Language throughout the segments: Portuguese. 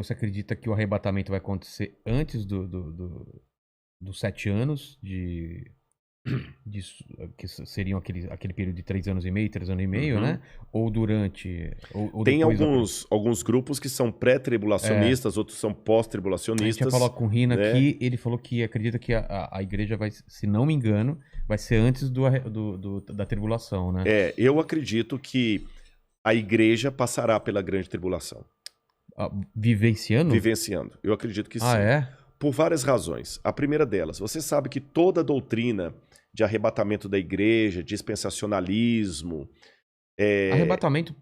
você acredita que o arrebatamento vai acontecer antes dos 7 anos que seriam aquele período de 3 anos e meio, 3 anos e meio, né? Ou durante, ou Tem depois alguns grupos que são pré-tribulacionistas, outros são A gente pós-tribulacionistas. ia falar com o Rina né? aqui, ele falou que acredita que a igreja vai, se não me engano, vai ser antes da tribulação, né? Eu acredito que a igreja passará pela grande tribulação. Vivenciando? Vivenciando. Eu acredito que sim. É? Por várias razões. A primeira delas, você sabe que toda a doutrina de arrebatamento da igreja, dispensacionalismo... Arrebatamento,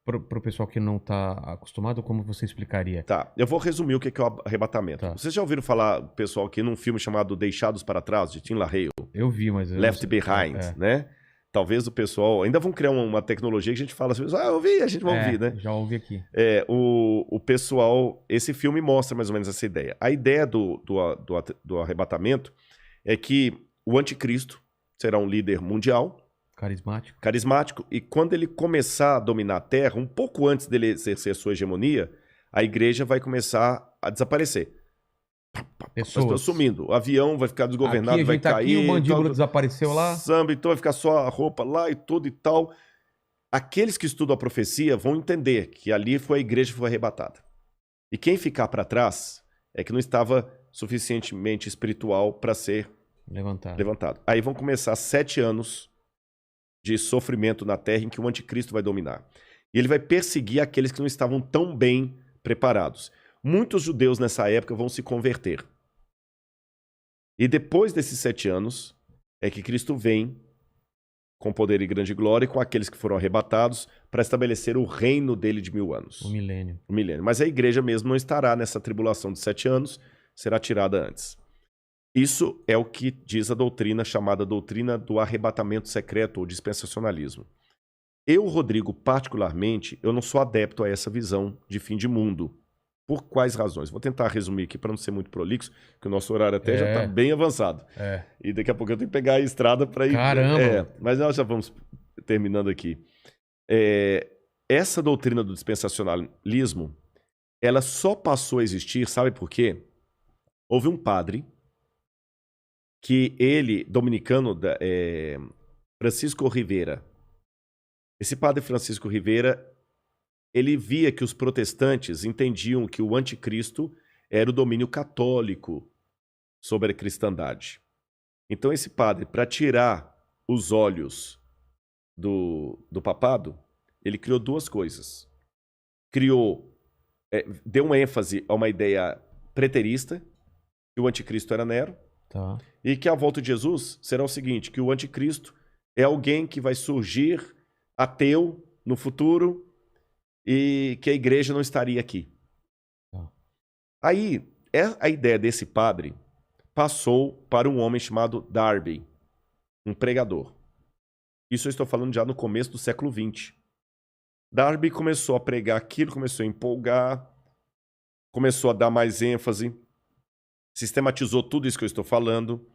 pro pessoal que não tá acostumado, como você explicaria? Tá, eu vou resumir o que é o arrebatamento. Tá. Vocês já ouviram falar, pessoal, aqui num filme chamado Deixados para Trás, de Tim LaHaye? Eu vi, mas... Left Behind, né? Talvez o pessoal... Ainda vão criar uma tecnologia que a gente fala assim, eu ouvi, a gente vai ouvir, né? Já ouvi aqui. O pessoal... Esse filme mostra mais ou menos essa ideia. A ideia do arrebatamento é que o anticristo será um líder mundial, carismático, e quando ele começar a dominar a Terra, um pouco antes dele exercer sua hegemonia, a igreja vai começar a desaparecer. Pessoas sumindo. O avião vai ficar desgovernado, vai cair. Aqui, o mandíbula desapareceu lá. Samba, então vai ficar só a roupa lá e tudo e tal. Aqueles que estudam a profecia vão entender que ali foi a igreja que foi arrebatada. E quem ficar para trás é que não estava suficientemente espiritual para ser levantado. Aí vão começar 7 anos de sofrimento na terra em que o anticristo vai dominar. E ele vai perseguir aqueles que não estavam tão bem preparados. Muitos judeus nessa época vão se converter. E depois desses 7 anos é que Cristo vem com poder e grande glória e com aqueles que foram arrebatados para estabelecer o reino dele de 1000 anos. O milênio. Mas a igreja mesmo não estará nessa tribulação de 7 anos, será tirada antes. Isso é o que diz a doutrina chamada doutrina do arrebatamento secreto ou dispensacionalismo. Eu, Rodrigo, particularmente, eu não sou adepto a essa visão de fim de mundo. Por quais razões? Vou tentar resumir aqui para não ser muito prolixo, que o nosso horário até já está bem avançado. E daqui a pouco eu tenho que pegar a estrada para ir... Caramba! Mas nós já vamos terminando aqui. Essa doutrina do dispensacionalismo, ela só passou a existir, sabe por quê? Houve um padre que ele, dominicano, Francisco Rivera. Esse padre Francisco Rivera, ele via que os protestantes entendiam que o anticristo era o domínio católico sobre a cristandade. Então esse padre, para tirar os olhos do papado, ele criou 2 coisas. Deu uma ênfase a uma ideia preterista, que o anticristo era Nero, e que a volta de Jesus será o seguinte, que o anticristo é alguém que vai surgir ateu no futuro e que a igreja não estaria aqui. Aí, a ideia desse padre passou para um homem chamado Darby, um pregador. Isso eu estou falando já no começo do século XX. Darby começou a pregar aquilo, começou a empolgar, começou a dar mais ênfase, sistematizou tudo isso que eu estou falando.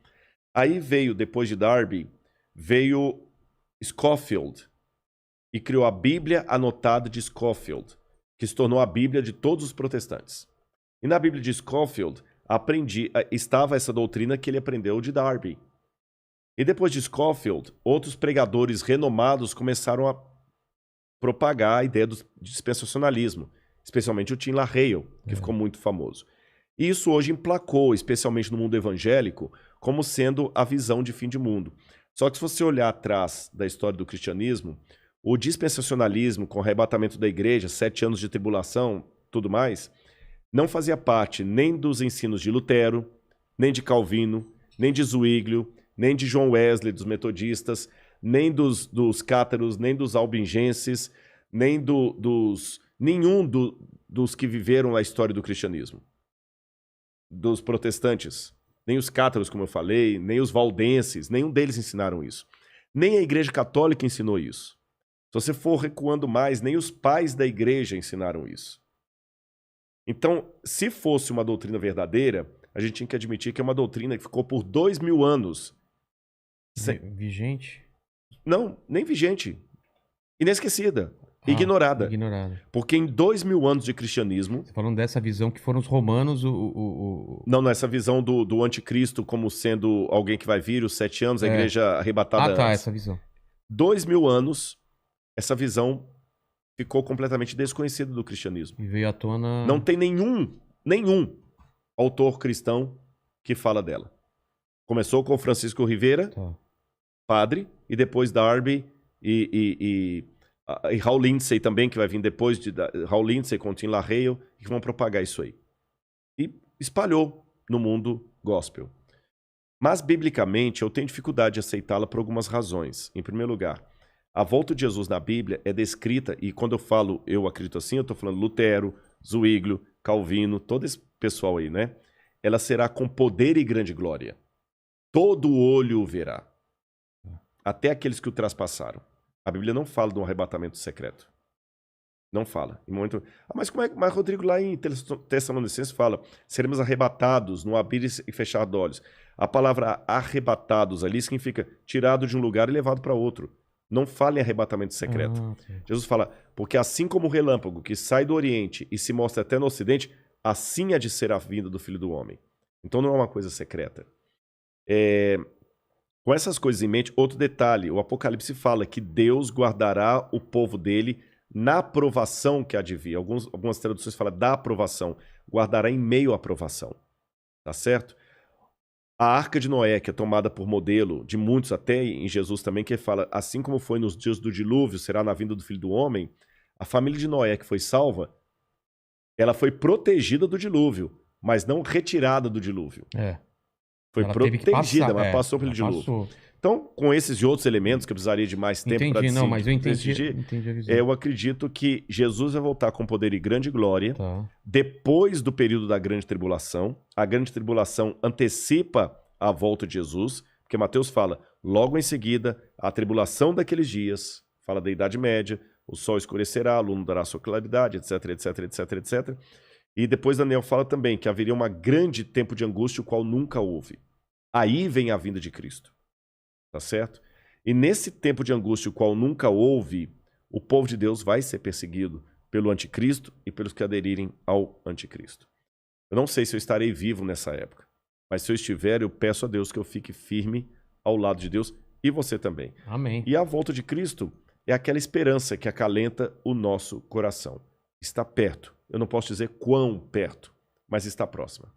Aí veio, depois de Darby, veio Scofield e criou a Bíblia Anotada de Scofield, que se tornou a Bíblia de todos os protestantes. E na Bíblia de Scofield estava essa doutrina que ele aprendeu de Darby. E depois de Scofield, outros pregadores renomados começaram a propagar a ideia do dispensacionalismo, especialmente o Tim LaHaye, que ficou muito famoso. E isso hoje emplacou, especialmente no mundo evangélico, como sendo a visão de fim de mundo. Só que se você olhar atrás da história do cristianismo, o dispensacionalismo, com o arrebatamento da igreja, 7 anos de tribulação, tudo mais, não fazia parte nem dos ensinos de Lutero, nem de Calvino, nem de Zwinglio, nem de John Wesley, dos metodistas, nem dos cátaros, nem dos albingenses, nem nenhum dos que viveram a história do cristianismo. Dos protestantes, nem os cátaros, como eu falei, nem os valdenses, nenhum deles ensinaram isso. Nem a Igreja Católica ensinou isso. Se você for recuando mais, nem os pais da igreja ensinaram isso. Então, se fosse uma doutrina verdadeira, a gente tinha que admitir que é uma doutrina que ficou por 2000 anos. Vigente? Não, nem vigente. Inesquecida. ignorada. Ignorada. Porque em 2000 anos de cristianismo... Você falando dessa visão que foram os romanos Não, essa visão do anticristo como sendo alguém que vai vir, os 7 anos, a igreja arrebatada tá, antes. essa visão. 2000 anos, essa visão ficou completamente desconhecida do cristianismo. E veio à tona... Não tem nenhum autor cristão que fala dela. Começou com Francisco Rivera, padre, e depois Darby e Hal Lindsey também, que vai vir depois de Hal Lindsey com Tim LaHaye, que vão propagar isso aí. E espalhou no mundo gospel. Mas, biblicamente, eu tenho dificuldade de aceitá-la por algumas razões. Em primeiro lugar, a volta de Jesus na Bíblia é descrita, e quando eu falo eu acredito assim, eu estou falando Lutero, Zwinglio, Calvino, todo esse pessoal aí, né? Ela será com poder e grande glória. Todo olho o verá. Até aqueles que o traspassaram. A Bíblia não fala de um arrebatamento secreto. Não fala. Em momento... mas como é que... Mas Rodrigo, lá em Tessalonicenses fala, seremos arrebatados no abrir e fechar de olhos. A palavra arrebatados ali significa tirado de um lugar e levado para outro. Não fala em arrebatamento secreto. Jesus fala, porque assim como o relâmpago que sai do Oriente e se mostra até no Ocidente, assim há de ser a vinda do Filho do Homem. Então não é uma coisa secreta. Com essas coisas em mente, outro detalhe, o Apocalipse fala que Deus guardará o povo dele na provação que há de vir. Algumas traduções falam da aprovação. Guardará em meio à aprovação. Tá certo? A Arca de Noé, que é tomada por modelo de muitos, até em Jesus também, que fala, assim como foi nos dias do dilúvio, será na vinda do Filho do Homem, a família de Noé que foi salva, ela foi protegida do dilúvio, mas não retirada do dilúvio. Foi ela protegida, mas passou pelo dilúvio. Então, com esses e outros elementos, que eu precisaria de mais tempo para decidir, mas eu entendi a visão. Eu acredito que Jesus vai voltar com poder e grande glória depois do período da grande tribulação. A grande tribulação antecipa a volta de Jesus, porque Mateus fala, logo em seguida, a tribulação daqueles dias, fala da Idade Média, o sol escurecerá, a lua dará sua claridade, etc, etc, etc, etc. E depois Daniel fala também que haveria um grande tempo de angústia, o qual nunca houve. Aí vem a vinda de Cristo. Tá certo? E nesse tempo de angústia, o qual nunca houve, o povo de Deus vai ser perseguido pelo anticristo e pelos que aderirem ao anticristo. Eu não sei se eu estarei vivo nessa época, mas se eu estiver, eu peço a Deus que eu fique firme ao lado de Deus e você também. Amém. E a volta de Cristo é aquela esperança que acalenta o nosso coração. Está perto. Eu não posso dizer quão perto, mas está próxima.